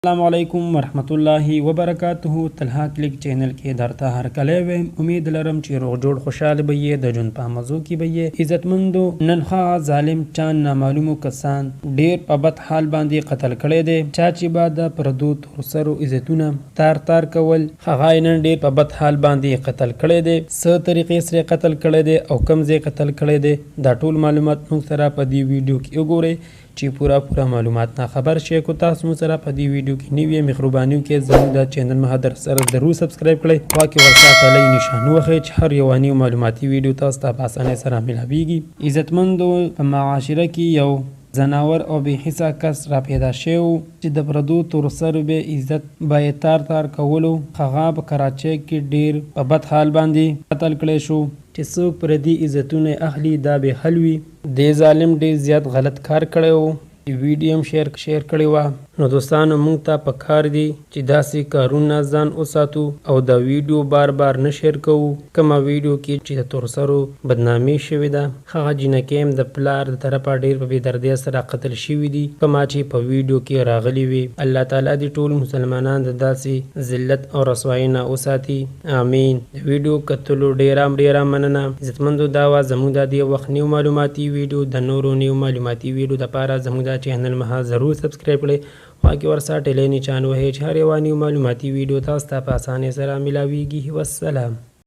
السلام علیکم ورحمت الله وبرکاته. تلها کلیک چینل کې درته هرکلی ویم. امید لرم چې روغ جوړ خوشحاله به یې، د ژوند په مزو کې به یې. عزتمندو، نن هغه ظالم چان نامعلومو کسان ډیر په بد حال باندې قتل کړی دی. چا چې به د پردو تورسرو عزتونه تار کول، هغه یې نن ډیر په بد حال باندې قتل کړی دی. څه طریقې سره قتل کړی دی او کوم ځای قتل کړی دی، دا ټول معلومات موږ سره په دې ویډیو کې وګورئ چې پورا معلومات نه خبر شئ. کو تاسو مو سره په دې ویډیو کې نوی مهرباني وکړئ زموږ د چینل مهادر سره ضرور سبسکرایب کړئ. خوا کې ورسره ټلی نشان ووهئ چې هر یو نوی معلوماتي ویډیو تاسو ته په اسانۍ سره ملاویږي. عزتمندو، په معاشره کې یو زناور او بې حسه کس را پیدا شوی چې د پردو تورسرو به عزت به یې تار کولو. هغه په کراچۍ کې ډیر په بد حال باندې قتل کړی شو. چې څوک پردي عزتونه اخلي دا به حل وي. دې ظالم ډیر زیات غلط کار کړی و. ویډیو هم شیر کړی وه. نو دوستانو، موږ ته په کار دی چې داسې کارونه ځان وساتو او دا ویډیو بار نه شیر کوو. کومه ویډیو کې چې د تورسرو بدنامي شوې ده، هغه جینکۍ هم د پلار د طرفه ډیر په بېدردۍ سره قتل شوي دي، کومه چې په ویډیو کې راغلي وي. الله تعالی دې ټول مسلمانان د داسې ذلت او رسوایۍ نه وساتي، آمین. د ویډیو کتلو ډیره مننه. عزتمندو، دا وه زموږ د دې وخت نیو معلوماتي ویډیو. د نورو نیو معلوماتي ویډیو دپاره زموږ د چینل مها ضرور سبسکرایب کړئ. خوا کې ورسره ټلی نشان وهئ چې هر یوه نیو معلوماتي ویډیو تاسو ته په اسانۍ سره ملاویږي. والسلام.